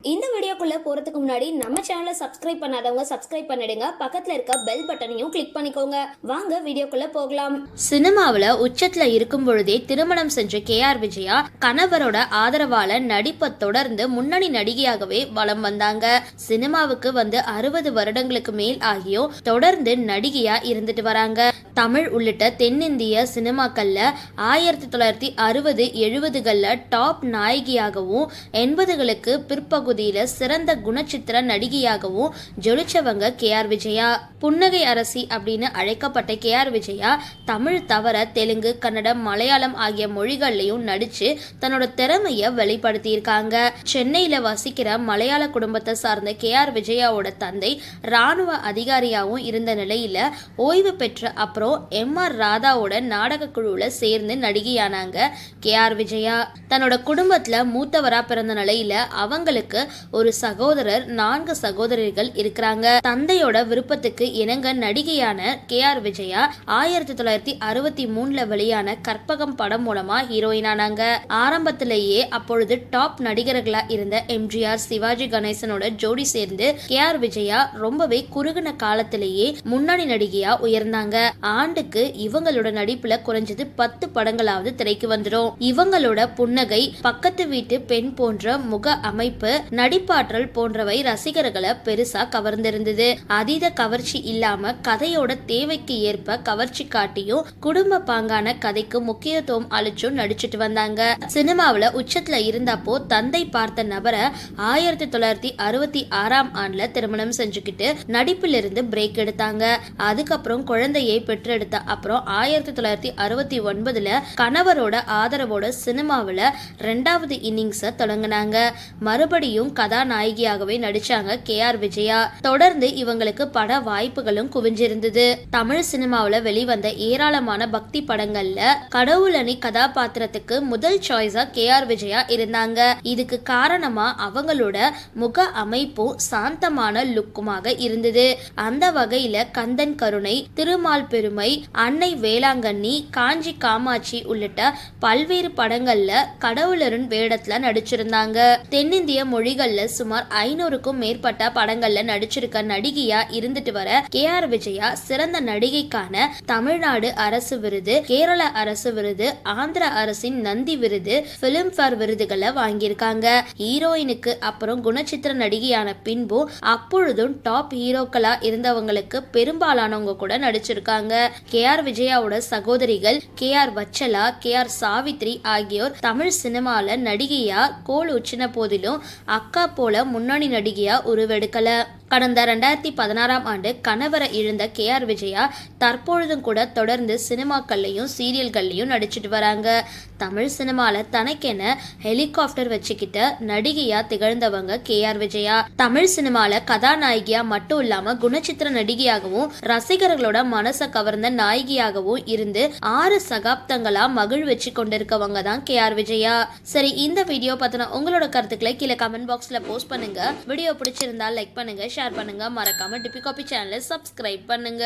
இந்த வீடியோக்குள்ள போறதுக்கு முன்னாடி நம்ம சேனலை சப்ஸ்கிரைப் பண்ணாதவங்க சப்ஸ்கிரைப் பண்ணிடுங்க, பக்கத்துல இருக்க பெல் பட்டனையும் கிளிக் பண்ணிக்கோங்க. வாங்க வீடியோக்குள்ள போகலாம். சினிமாவில உச்சத்துல இருக்கும் பொழுதே திருமணம் செஞ்ச KR விஜயா கணவரோட ஆதரவால நடிப்பை தொடர்ந்து முன்னணி நடிகையாகவே வலம் வந்தாங்க. சினிமாவுக்கு வந்து 60 வருடங்களுக்கு மேல் ஆகியும் தொடர்ந்து நடிகையா இருந்துட்டு வராங்க. தமிழ் உள்ளிட்ட தென்னிந்திய சினிமாக்கள்ல 1960, 70களில் டாப் நாயகியாகவும் 80களுக்கு பிற்பகுதியில சிறந்த குணச்சித்திர நடிகையாகவும் ஜொலிச்சவங்க KR விஜயா. புன்னகை அரசி அப்படின்னு அழைக்கப்பட்ட KR விஜயா தமிழ் தவிர தெலுங்கு, கன்னடம், மலையாளம் ஆகிய மொழிகள்லையும் நடிச்சு தன்னோட திறமைய வெளிப்படுத்தியிருக்காங்க. சென்னையில வசிக்கிற மலையாள குடும்பத்தை சார்ந்த KR விஜயாவோட தந்தை ராணுவ அதிகாரியாகவும் இருந்த நிலையில ஓய்வு பெற்ற அப்புறம் MR ராதாவோட நாடக குழுவுல சேர்ந்து நடிகையானாங்க KR விஜயா. தன்னோட குடும்பத்துல மூத்தவரா பிறந்த நிலையில அவங்களுக்கு ஒரு சகோதரர், 4 சகோதரர்கள் இருக்கிறாங்க. தந்தையோட விருப்பத்துக்கு இணங்க நடிகையான KR விஜயா 1963ல வெளியான கற்பகம் படம் மூலமா ஹீரோயின் ஆனாங்க. ஆரம்பத்திலேயே அப்பொழுது டாப் நடிகர்களா இருந்த MGR, சிவாஜி கணேசனோட ஜோடி சேர்ந்து KR விஜயா ரொம்பவே குறுகின காலத்திலேயே முன்னணி நடிகையா உயர்ந்தாங்க. ஆண்டுக்கு இவங்களோட நடிப்புல குறைஞ்சது 10 படங்களாவது திரைக்கு வந்துடும். இவங்களோட புன்னகை, பக்கத்து வீட்டு பெண் போன்ற முக அமைப்பு, நடிப்பாற்றல் போன்றவை ரசிகர்களை பெருசா கவர்ந்திருந்தது. அதீத கவர்ச்சி இல்லாம கதையோட தேவைக்கு ஏற்ப கவர்ச்சி காட்டியும் குடும்ப பாங்கான கதைக்கு முக்கியத்துவம் அளிச்சும் நடிச்சுட்டு வந்தாங்க. சினிமாவில உச்சத்துல இருந்தப்போ தந்தை பார்த்த நபரை 1966ஆம் ஆண்டுல திருமணம் செஞ்சுக்கிட்டு நடிப்பிலிருந்து பிரேக் எடுத்தாங்க. அதுக்கப்புறம் குழந்தையை பெற்றெடுத்த அப்புறம் 1969ல கணவரோட ஆதரவோட சினிமாவில 2வது இன்னிங்ஸ தொடங்கினாங்க. மறுபடியும் கதாநாயகியாகவே நடிச்சாங்க KR விஜயா. தொடர்ந்து இவங்களுக்கு பட வாய்ப்புகளும் குவிஞ்சிருந்தது. தமிழ் சினிமாவில வெளிவந்த ஏராளமான பக்தி படங்கள்ல கடவுளணி கதாபாத்திரத்துக்கு முதல் சாய்ஸா KR விஜயா இருந்தாங்க. இதுக்கு காரணமா அவங்களோட முக அமைப்பும் சாந்தமான லுக்குமாக இருந்தது. அந்த வகையில கந்தன் கருணை, திருமால் பெருமை, அன்னை வேளாங்கண்ணி, காஞ்சி காமாட்சி உள்ளிட்ட பல்வேறு படங்கள்ல கடவுளரின் வேடத்துல நடிச்சிருந்தாங்க. தென்னிந்திய மொழிகள்ல சுமார் 500க்கும் மேற்பட்ட படங்கள்ல நடிச்சிருக்க நடிகையா இருந்துட்டு வர KR விஜயா சிறந்த நடிகைக்கான தமிழ்நாடு அரசு விருது, கேரள அரசு விருது, ஆந்திர அரசின் நந்தி விருது, பிலிம்பேர் விருதுகளை வாங்கியிருக்காங்க. ஹீரோயினுக்கு அப்புறம் குணச்சித்திர நடிகையான பின்பும் அப்பொழுதும் டாப் ஹீரோக்களா இருந்தவங்களுக்கு பெரும்பாலானவங்க கூட நடிச்சிருக்காங்க. KR விஜயாவோட சகோதரிகள் KR வச்சலா, KR சாவித்ரி ஆகியோர் தமிழ் சினிமால நடிகையா கோல் உச்சின போதிலும் அக்கா போல முன்னணி நடிகையா உருவெடுக்கல. கடந்த 2016ஆம் ஆண்டு கணவரை இழந்த KR விஜயா தற்பொழுதும் கூட தொடர்ந்து சினிமாக்கள்லையும் சீரியல்கள்லையும் நடிச்சிட்டு வராங்க. தமிழ் சினிமால தனக்கென ஹெலிகாப்டர் வச்சுக்கிட்ட நடிகையா திகழ்ந்தவங்க KR விஜயா. தமிழ் சினிமால கதாநாயகியா மட்டும் இல்லாம குணச்சித்திர நடிகையாகவும் ரசிகர்களோட மனசை கவர்ந்த நாயகியாகவும் இருந்து 6 சகாப்தங்களா மகிழ்வச்சு கொண்டிருக்கவங்க தான் KR விஜயா. சரி, இந்த வீடியோ பத்தின உங்களோட கருத்துக்களை கீழே கமெண்ட் பாக்ஸ்ல போஸ்ட் பண்ணுங்க. வீடியோ பிடிச்சிருந்தா லைக் பண்ணுங்க, ஷேர் பண்ணுங்க, மறக்காம டிபி காபி சேனலை சப்ஸ்கிரைப் பண்ணுங்க.